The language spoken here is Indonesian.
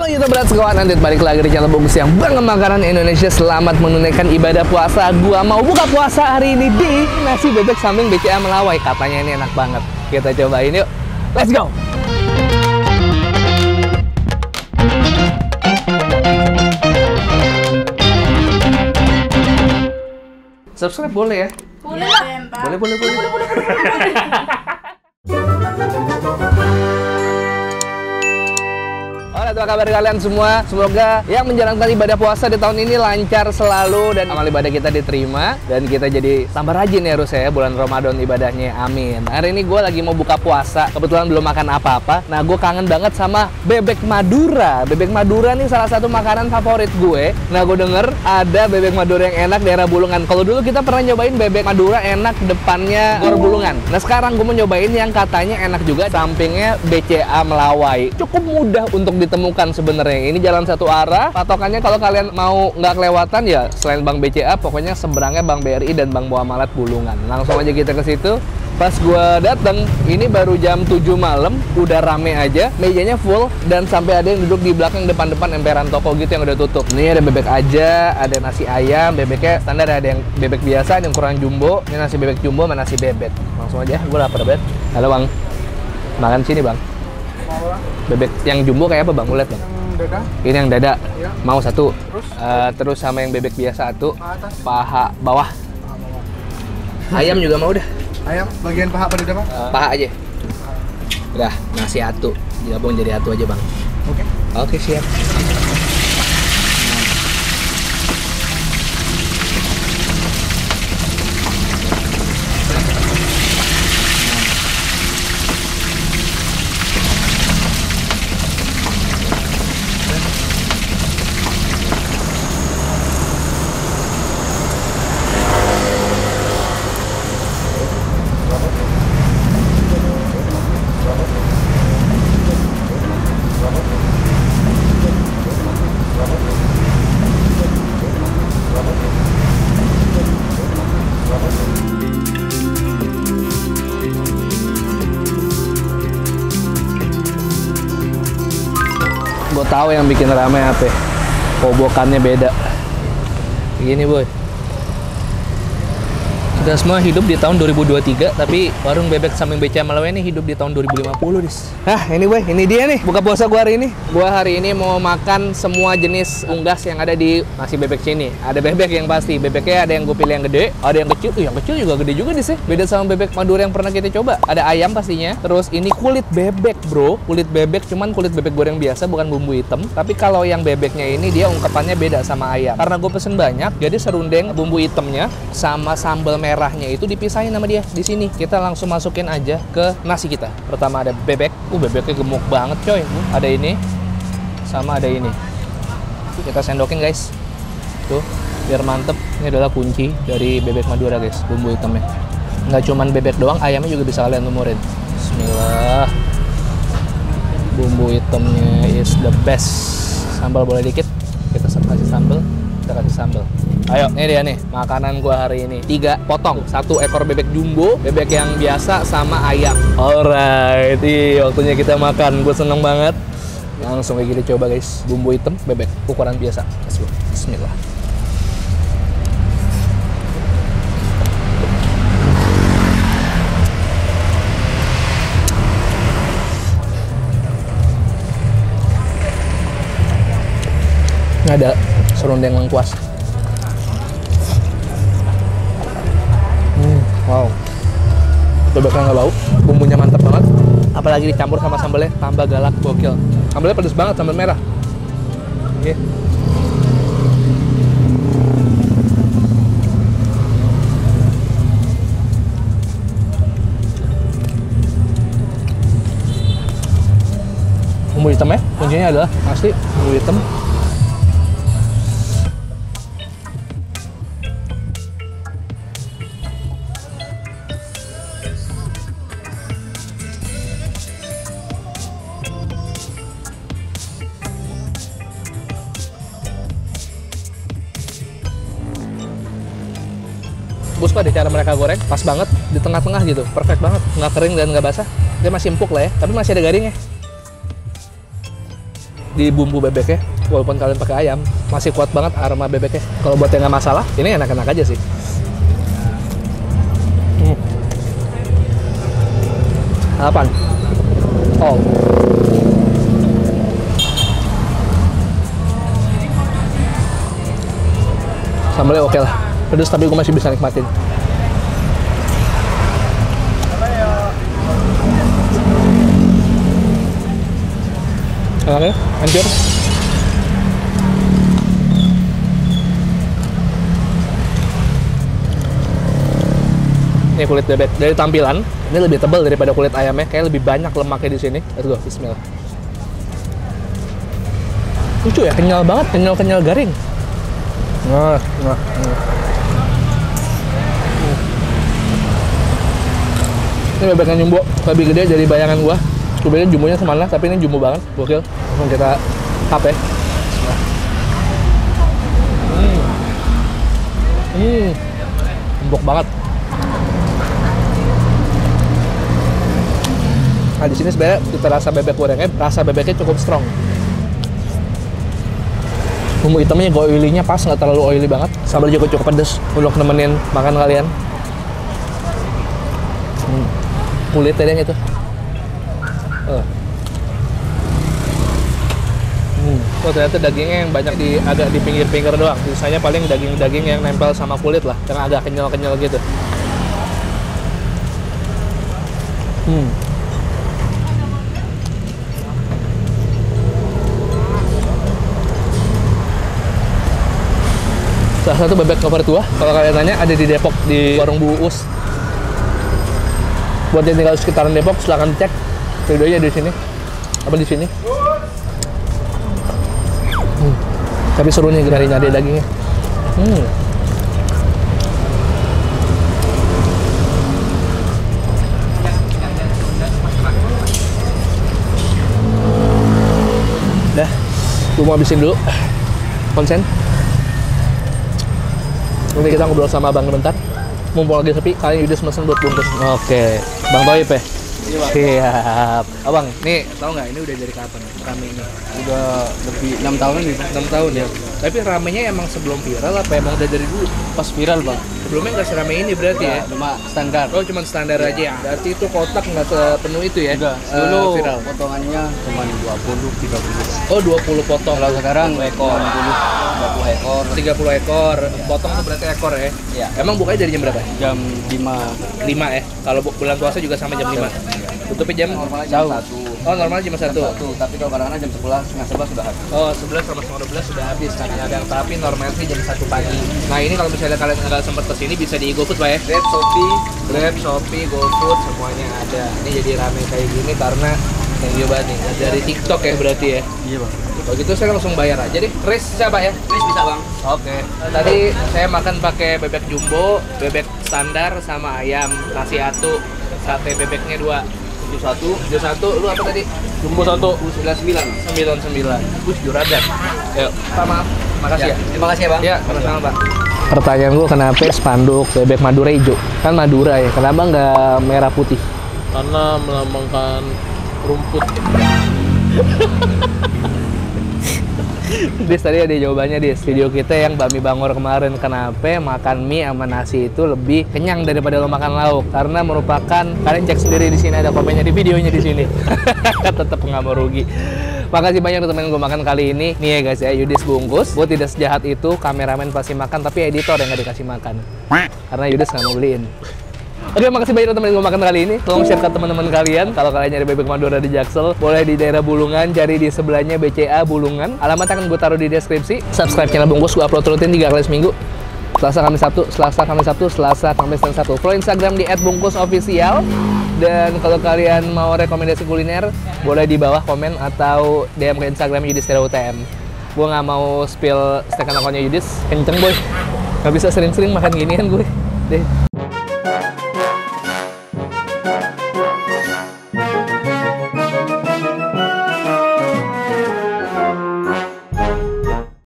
Halo YouTube Brats kawan, nanti balik lagi di channel Bungkus yang bangga makanan Indonesia. Selamat menunaikan ibadah puasa. Gua mau buka puasa hari ini di nasi bebek samping BCA Melawai. Katanya ini enak banget. Kita cobain yuk. Let's go. Subscribe boleh ya? Boleh. Boleh. Apa kabar kalian semua? Semoga yang menjalankan ibadah puasa di tahun ini lancar selalu dan amal ibadah kita diterima dan kita jadi tambah rajin ya harusnya ya bulan Ramadan ibadahnya. Amin. Hari ini gue lagi mau buka puasa. Kebetulan belum makan apa-apa. Nah, gue kangen banget sama bebek Madura. Bebek Madura nih salah satu makanan favorit gue. Nah, gue denger ada bebek Madura yang enak daerah Bulungan. Kalau dulu kita pernah nyobain bebek Madura enak depannya Gor Bulungan. Nah, sekarang gue mau nyobain yang katanya enak juga sampingnya BCA Melawai. Cukup mudah untuk ditemukan sebenarnya. Ini jalan satu arah. Patokannya kalau kalian mau nggak kelewatan ya selain Bank BCA, pokoknya seberangnya Bank BRI dan Bank Muamalat Bulungan. Langsung aja kita ke situ. Pas gua dateng, ini baru jam 7 malam, udah rame aja, mejanya full dan sampai ada yang duduk di belakang depan-depan emperan toko gitu yang udah tutup. Ini ada bebek aja, ada nasi ayam, bebeknya standar, ada yang bebek biasa, ada yang kurang jumbo. Ini nasi bebek jumbo sama nasi bebek. Langsung aja, gua lapar banget. Halo Bang, makan sini Bang. Bebek yang jumbo kayak apa Bang? Ulet Bang? Dada. Ini yang dada. Ya. Mau satu. Terus? Terus sama yang bebek biasa satu. Paha atas. Paha bawah. Ayam juga mau udah. Ayam bagian paha pada depan. Paha aja. Udah, nasi atu. Gabung jadi atu aja Bang. Oke. Oke, siap. Gue tahu yang bikin rame apa ya? Kobokannya beda. Gini boy, kita semua hidup di tahun 2023, tapi warung bebek samping BCA Melawai ini hidup di tahun 2050 dis. Ini boy, ini dia nih buka puasa gua hari ini. Gua hari ini mau makan semua jenis unggas yang ada di nasi bebek sini. Ada bebek yang pasti, bebeknya ada yang gue pilih yang gede, ada yang kecil. Yang kecil juga gede juga dis ya. Beda sama bebek Madura yang pernah kita coba. Ada ayam pastinya. Terus ini kulit bebek bro, kulit bebek cuman kulit bebek goreng biasa, bukan bumbu hitam. Tapi kalau yang bebeknya ini dia ungkapannya beda sama ayam. Karena gue pesen banyak, jadi serundeng bumbu hitamnya sama sambal merahnya itu dipisahin sama dia di sini. Kita langsung masukin aja ke nasi kita. Pertama ada bebek. Bebeknya gemuk banget coy. Ada ini sama ada ini. Kita sendokin guys. Tuh, biar mantep. Ini adalah kunci dari bebek Madura guys, bumbu hitamnya. Nggak cuman bebek doang, ayamnya juga bisa kalian lumurin. Bismillah. Bumbu hitamnya is the best. Sambal boleh dikit. Kita kasih sambal. Kita kasih sambal. Ayo, ini dia nih makanan gua hari ini. 3 potong, 1 ekor bebek jumbo, bebek yang biasa sama ayam. Alright, waktunya kita makan. Gue seneng banget. Langsung kayak gini coba guys. Bumbu hitam, bebek ukuran biasa. Bismillah. Ini ada serundeng lengkuas. Wow, bebeknya nggak bau, bumbunya mantap banget. Apalagi dicampur sama sambalnya, tambah galak, gokil. Sambalnya pedes banget, sambal merah. Oke. Bumbu hitam ya, kuncinya adalah asli bumbu hitam. Bus pada cara mereka goreng pas banget di tengah-tengah gitu, perfect banget, nggak kering dan nggak basah, dia masih empuk lah ya, tapi masih ada garingnya. di bumbu bebeknya. Walaupun kalian pakai ayam, masih kuat banget aroma bebeknya. Kalau buat yang nggak masalah, ini enak-enak aja sih. Apaan? Oh. Sambalnya oke lah. Pedes tapi gue masih bisa nikmatin. Enaknya, hancur. Ini kulit bebek. Dari tampilan, ini lebih tebal daripada kulit ayamnya. Kayak lebih banyak lemaknya di sini. Let's go, bismillah. Lucu ya, kenyal banget, kenyal garing. Nah. Ini bebeknya jumbo, lebih gede dari bayangan gua. Gue jumbonya semana, tapi ini jumbo banget, gokil. Langsung kita tap ya. Empuk banget. Nah di sini sebenarnya kita rasa bebek gorengnya, rasa bebeknya cukup strong. Bumbu hitamnya gue oily-nya pas, nggak terlalu oily banget. Sambal juga cukup pedes untuk nemenin makan kalian. Kulit tadi yang itu. Oh ternyata dagingnya yang banyak agak di pinggir-pinggir doang. Sisanya paling daging-daging yang nempel sama kulit lah, yang agak kenyal-kenyal gitu. Salah satu bebek cover tua, kalau kalian tanya, ada di Depok, di warung Bu Uus. Buat yang tinggal sekitaran Depok, silahkan cek videonya di sini. Apa di sini? Tapi seru nih nyari dagingnya. Dah, gue mau habisin dulu. Konsen. Nanti kita ngobrol sama Bang bentar. Mumpung lagi sepi, kalian udah mesen buat bungkus. Oke, Bang Toib ya? Siap. Abang, nih tahu nggak ini udah dari kapan rame ini? Udah lebih 6 tahun nih. 6 tahun ya. Tapi ramenya emang sebelum viral apa emang udah dari dulu? Pas viral bang. Sebelumnya nggak serame ini berarti ya? Cuma standar. Oh cuma standar aja ya? Berarti itu kotak nggak sepenuh itu ya? Udah. Dulu viral. potongannya cuma 20-30. Oh 20 potong. Kalau sekarang 20 ekor. 30 ekor. 30 ekor. Potong tuh berarti ekor ya? Iya. Emang bukanya dari jam berapa? Jam 5. 5 ya? Kalau bulan puasa juga sama jam 5? Tutupnya jam? Normalnya jam 1. Oh normalnya jam 1? Tapi kalau kadang-kadang jam 11, setengah 11 sudah habis. Oh 11 sama setengah 12 sudah habis kan ada yang tapi normalnya sih jam 1 pagi. Nah ini kalau misalnya kalian nggak sempat kesini bisa di GoFood Pak ya? Grab, Shopee, GoFood semuanya ada. Ini jadi rame kayak gini karena yang coba nih dari TikTok ya berarti ya? Iya bang. Kalau gitu saya langsung bayar aja deh. Rice siapa ya? Rice bisa bang. Oke. Tadi saya makan pakai bebek jumbo, bebek standar sama ayam, nasi atu, sate bebeknya 2. 71, lu apa tadi? Jumbo 1, 99. Juragan. Yuk, Pak maaf. Makasih ya. Terima kasih ya bang. Ya, sama-sama Pak. Pertanyaan gue kenapa spanduk bebek Madura hijau? Kan Madura ya, kenapa nggak merah putih? Karena melambangkan rumput. Dis tadi ada jawabannya Dis, video kita yang bakmi bangor kemarin. Kenapa makan mie sama nasi itu lebih kenyang daripada lo makan lauk? Karena merupakan, kalian cek sendiri di sini ada komennya di videonya di sini. Tetap nggak mau rugi. Makasih banyak teman gue makan kali ini. Nih ya guys ya, Yudis bungkus. Gue tidak sejahat itu, kameramen pasti makan, tapi editor yang nggak dikasih makan. Karena Yudis nggak mau beliin. Oke, makasih banyak teman-teman gue makan kali ini. Tolong share ke teman-teman kalian. Kalau kalian nyari bebek Madura di Jaksel, boleh di daerah Bulungan, cari di sebelahnya BCA Bulungan. Alamat akan gue taruh di deskripsi. Subscribe channel Bungkus, gue upload rutin 3 kali seminggu. Selasa, Kamis, Sabtu, Selasa, Kamis, Sabtu, Selasa, Kamis, dan Sabtu. Follow Instagram di @bungkusofficial. Dan kalau kalian mau rekomendasi kuliner, boleh di bawah komen atau DM ke Instagram Yudis UTM. Gue nggak mau spill steak akonnya Yudis, kenceng boy. Nggak bisa sering-sering makan ginian gue. Deh.